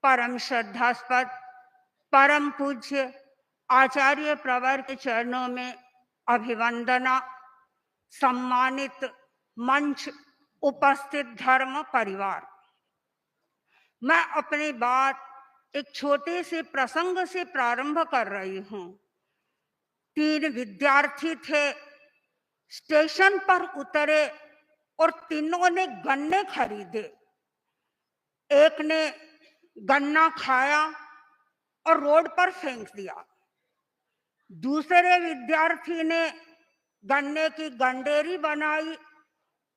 परम श्रद्धास्पद परम पूज्य आचार्य प्रवर के चरणों में अभिवंदना। सम्मानित मंच उपस्थित धर्म परिवार, मैं अपनी बात एक छोटे से प्रसंग से प्रारंभ कर रही हूं। 3 विद्यार्थी थे, स्टेशन पर उतरे और तीनों ने गन्ने खरीदे। एक ने गन्ना खाया और रोड पर फेंक दिया। दूसरे विद्यार्थी ने गन्ने की गंडेरी बनाई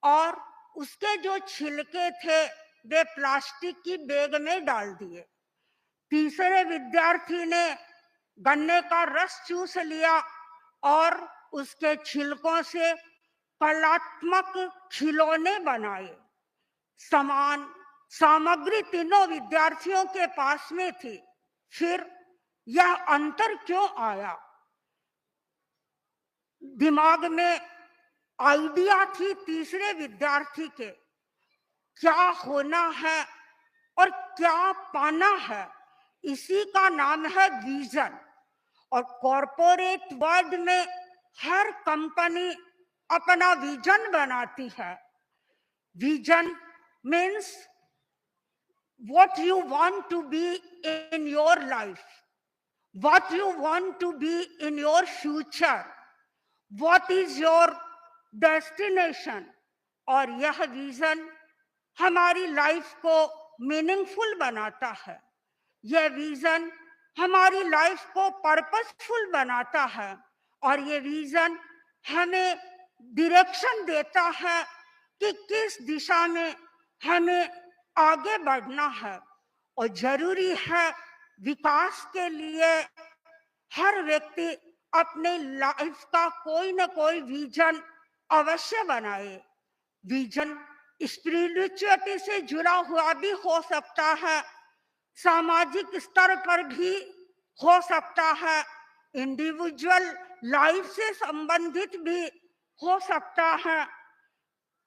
और उसके जो छिलके थे वे प्लास्टिक की बैग में डाल दिए। तीसरे विद्यार्थी ने गन्ने का रस चूस लिया और उसके छिलकों से कलात्मक खिलौने बनाए। समान सामग्री तीनों विद्यार्थियों के पास में थी, फिर यह अंतर क्यों आया? दिमाग में आइडिया थी तीसरे विद्यार्थी के, क्या होना है और क्या पाना है, इसी का नाम है विजन। और कॉरपोरेट वर्ल्ड में हर कंपनी अपना विजन बनाती है। Vision means what you want to be in your life, what you want to be in your future, what is your destination। और यह विजन हमारी लाइफ को मीनिंगफुल बनाता है। यह विजन हमारी लाइफ को पर्पसफुल बनाता है और ये विजन हमें डायरेक्शन देता है कि किस दिशा में हमें आगे बढ़ना है। और जरूरी है विकास के लिए हर व्यक्ति अपने लाइफ का कोई ना कोई विजन अवश्य बनाए। विजन स्पिरिचुअलिटी से जुड़ा हुआ भी हो सकता है, सामाजिक स्तर पर भी हो सकता है, इंडिविजुअल लाइफ से संबंधित भी हो सकता है।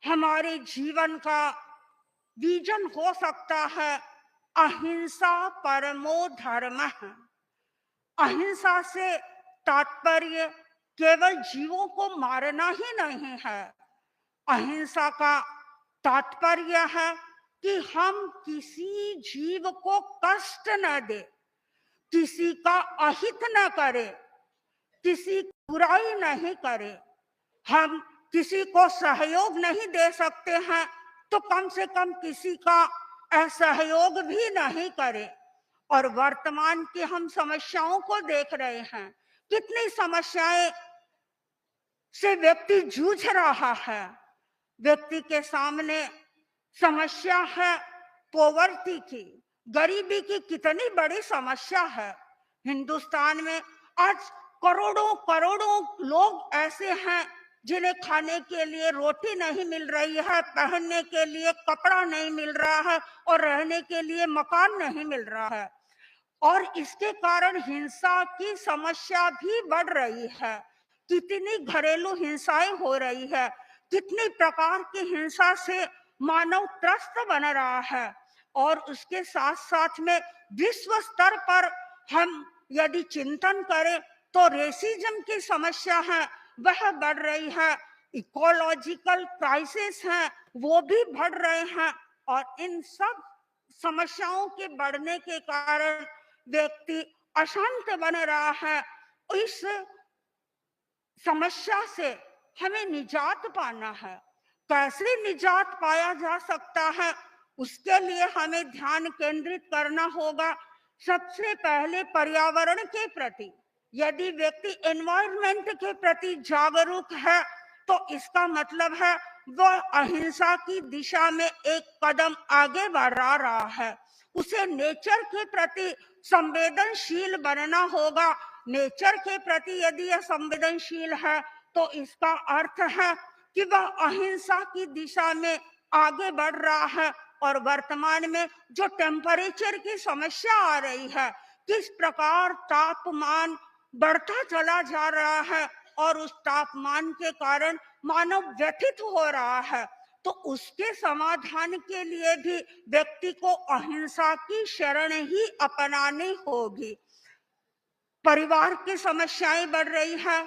हमारे जीवन का विजन हो सकता है अहिंसा परमो धर्मः। अहिंसा से तात्पर्य केवल जीवों को मारना ही नहीं है। अहिंसा का तात्पर्य है कि हम किसी जीव को कष्ट न दे, किसी का अहित न करे, किसी की बुराई नहीं करे। हम किसी को सहयोग नहीं दे सकते हैं तो कम से कम किसी का असहयोग भी नहीं करें। और वर्तमान की हम समस्याओं को देख रहे हैं, कितनी समस्याएं से व्यक्ति जूझ रहा है। व्यक्ति के सामने समस्या है पॉवर्टी की, गरीबी की कितनी बड़ी समस्या है। हिंदुस्तान में आज करोड़ों करोड़ों लोग ऐसे हैं जिन्हें खाने के लिए रोटी नहीं मिल रही है, पहनने के लिए कपड़ा नहीं मिल रहा है और रहने के लिए मकान नहीं मिल रहा है। और इसके कारण हिंसा की समस्या भी बढ़ रही है। कितनी घरेलू हिंसाएं हो रही है, कितनी प्रकार की हिंसा से मानव त्रस्त बन रहा है। और उसके साथ साथ में विश्व स्तर पर हम यदि चिंतन करें तो रेसिज्म की समस्या है वह बढ़ रही है, इकोलॉजिकल क्राइसिस है वो भी बढ़ रहे हैं। और इन सब समस्याओं के बढ़ने के कारण व्यक्ति अशांत बन रहा है। इस समस्या से हमें निजात पाना है। कैसे निजात पाया जा सकता है, उसके लिए हमें ध्यान केंद्रित करना होगा। सबसे पहले पर्यावरण के प्रति, यदि व्यक्ति एनवायरनमेंट के प्रति जागरूक है तो इसका मतलब है वह अहिंसा की दिशा में एक कदम आगे बढ़ा रहा है। उसे नेचर के प्रति संवेदनशील बनना होगा। नेचर के प्रति यदि यह संवेदनशील है तो इसका अर्थ है कि वह अहिंसा की दिशा में आगे बढ़ रहा है। और वर्तमान में जो टेम्परेचर की समस्या आ रही है, किस प्रकार तापमान बढ़ता चला जा रहा है और उस तापमान के कारण मानव व्यथित हो रहा है, तो उसके समाधान के लिए भी व्यक्ति को अहिंसा की शरण ही अपनानी होगी। परिवार की समस्याएं बढ़ रही है,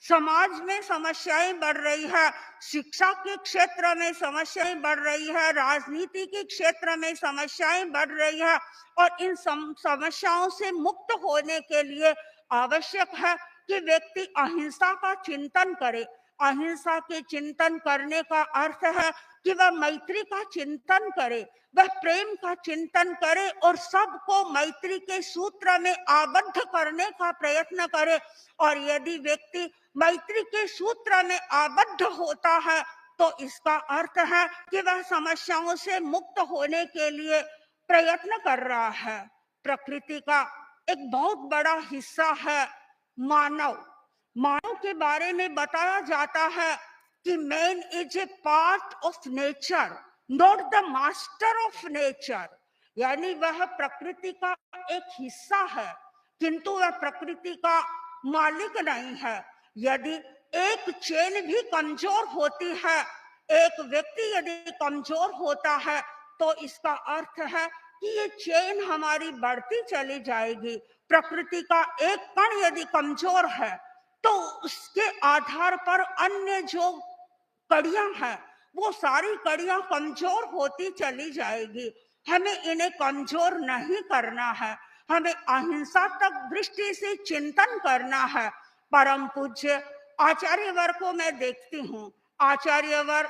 समाज में समस्याएं बढ़ रही है, शिक्षा के क्षेत्र में समस्याएं बढ़ रही है, राजनीति के क्षेत्र में समस्याएं बढ़ रही है, और इन समस्याओं से मुक्त होने के लिए आवश्यक है कि व्यक्ति अहिंसा का चिंतन करे। अहिंसा के चिंतन करने का अर्थ है कि वह मैत्री का चिंतन करे, वह प्रेम का चिंतन करे और सबको मैत्री के सूत्र में आबद्ध करने का प्रयत्न करे। और यदि व्यक्ति मैत्री के सूत्र में आबद्ध होता है तो इसका अर्थ है कि वह समस्याओं से मुक्त होने के लिए प्रयत्न कर रहा है। प्रकृति का एक बहुत बड़ा हिस्सा है मानव। मानव के बारे में बताया जाता है कि man is a part of nature, not the master of nature. यानी वह प्रकृति का एक हिस्सा है, किंतु वह प्रकृति का मालिक नहीं है। यदि एक चेन भी कमजोर होती है, एक व्यक्ति यदि कमजोर होता है, तो इसका अर्थ है कि ये चेन हमारी बढ़ती चली जाएगी। प्रकृति का एक कण यदि कमजोर है तो उसके आधार पर अन्य जो कड़ियां हैं वो सारी कड़ियां कमजोर होती चली जाएगी। हमें इन्हें कमजोर नहीं करना है, हमें अहिंसा तक दृष्टि से चिंतन करना है। परम पूज्य आचार्यवर को मैं देखती हूँ, आचार्यवर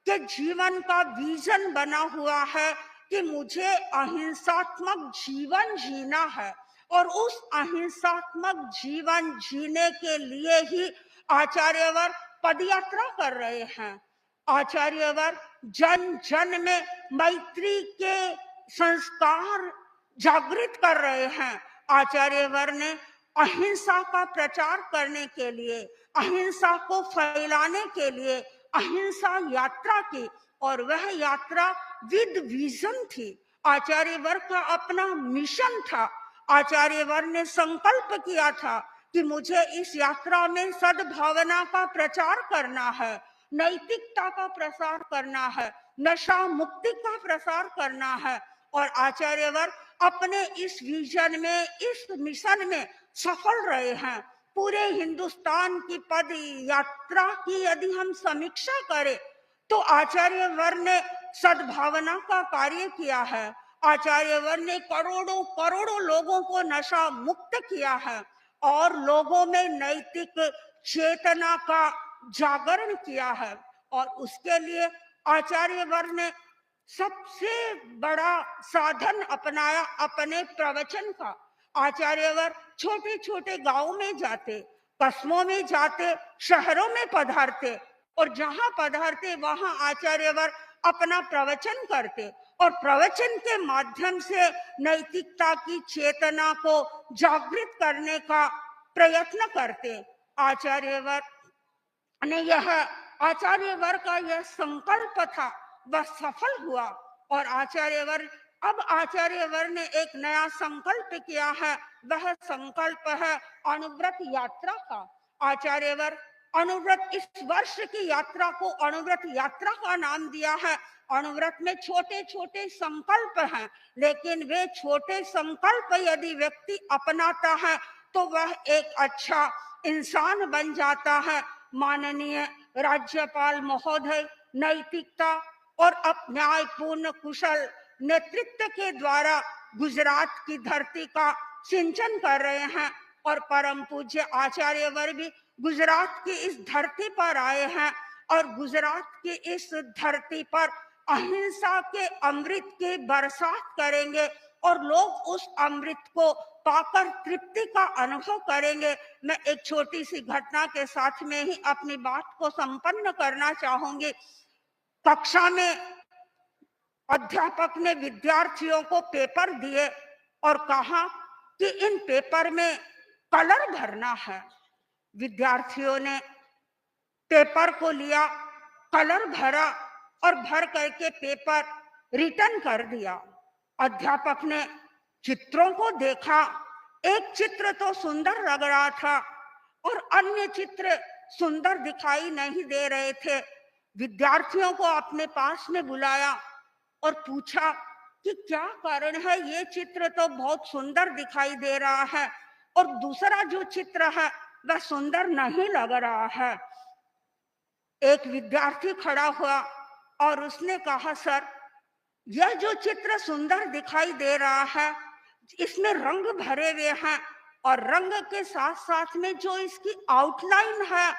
के जीवन का विजन बना हुआ है कि मुझे अहिंसात्मक जीवन जीना है, और उस अहिंसात्मक जीवन जीने के लिए ही आचार्यवर पदयात्रा कर रहे हैं। आचार्यवर जन जन में मैत्री के संस्कार जागृत कर रहे हैं। आचार्यवर ने अहिंसा का प्रचार करने के लिए, अहिंसा को फैलाने के लिए अहिंसा यात्रा की, और वह यात्रा विद विजन थी। आचार्यवर का अपना मिशन था। आचार्यवर ने संकल्प किया था कि मुझे इस यात्रा में सद्भावना का प्रचार करना है, नैतिकता का प्रसार करना है, नशा मुक्ति का प्रसार करना है। और आचार्यवर अपने इस विजन में, इस मिशन में सफल रहे हैं। पूरे हिंदुस्तान की पद यात्रा की यदि हम समीक्षा करें तो आचार्यवर ने सद्भावना का कार्य किया है। आचार्यवर ने करोड़ों करोड़ों लोगों को नशा मुक्त किया है और लोगों में नैतिक चेतना का जागरण किया है। और उसके लिए आचार्यवर ने सबसे बड़ा साधन अपनाया अपने प्रवचन का। आचार्यवर छोटे छोटे गांवों में जाते, कस्बों में जाते, शहरों में पधारते, और जहां पधारते वहां आचार्यवर अपना प्रवचन करते और प्रवचन के माध्यम से नैतिकता की चेतना को जागृत करने का प्रयत्न करते। आचार्यवर ने आचार्यवर का यह संकल्प था, वह सफल हुआ। और अब आचार्यवर ने एक नया संकल्प किया है, वह संकल्प है अनुव्रत यात्रा का। आचार्यवर अनुव्रत, इस वर्ष की यात्रा को अनुव्रत यात्रा का नाम दिया है। अनुव्रत में छोटे छोटे संकल्प हैं, लेकिन वे छोटे संकल्प यदि व्यक्ति अपनाता है तो वह एक अच्छा इंसान बन जाता है। माननीय राज्यपाल महोदय नैतिकता और न्यायपूर्ण कुशल नेतृत्व के द्वारा गुजरात की धरती का सिंचन कर रहे हैं, और परम पूज्य आचार्यवर भी गुजरात की इस धरती पर आए हैं, और गुजरात की इस धरती पर अहिंसा के अमृत की बरसात करेंगे, और लोग उस अमृत को पाकर तृप्ति का अनुभव करेंगे। मैं एक छोटी सी घटना के साथ में ही अपनी बात को संपन्न करना चाहूंगी। कक्षा में अध्यापक ने विद्यार्थियों को पेपर दिए और कहा कि इन पेपर में कलर भरना है। विद्यार्थियों ने पेपर को लिया, कलर भरा और भर करके पेपर रिटर्न कर दिया। अध्यापक ने चित्रों को देखा, एक चित्र तो सुंदर लग रहा था और अन्य चित्र सुंदर दिखाई नहीं दे रहे थे। विद्यार्थियों को अपने पास में बुलाया और पूछा कि क्या कारण है, ये चित्र तो बहुत सुंदर दिखाई दे रहा है और दूसरा जो चित्र है वह सुंदर नहीं लग रहा है। एक विद्यार्थी खड़ा हुआ और उसने कहा, सर, यह जो चित्र सुंदर दिखाई दे रहा है, इसमें रंग भरे हुए हैं और रंग के साथ साथ में जो इसकी आउटलाइन है,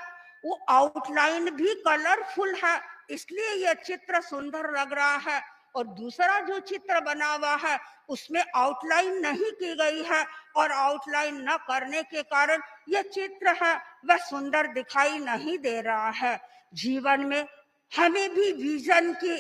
वो आउटलाइन भी कलरफुल है, इसलिए यह चित्र सुंदर लग रहा है। और दूसरा जो चित्र बना हुआ है उसमें आउटलाइन नहीं की गई है और आउटलाइन न करने के कारण यह चित्र है वह सुंदर दिखाई नहीं दे रहा है। जीवन में हमें भी विजन की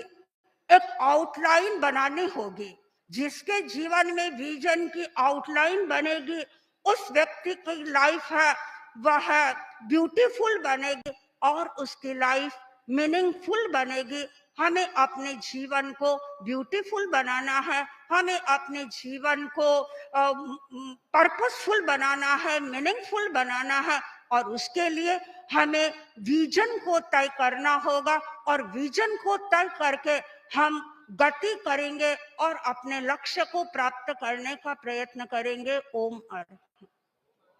एक आउटलाइन बनानी होगी। जिसके जीवन में विजन की आउटलाइन बनेगी, उस व्यक्ति की लाइफ है वह ब्यूटीफुल बनेगी और उसकी लाइफ मीनिंगफुल बनेगी। हमें अपने जीवन को ब्यूटीफुल बनाना है, हमें अपने जीवन को पर्पसफुल बनाना है, मीनिंगफुल बनाना है और उसके लिए हमें विजन को तय करना होगा और विजन को तय करके हम गति करेंगे और अपने लक्ष्य को प्राप्त करने का प्रयत्न करेंगे। ओम अर्थ।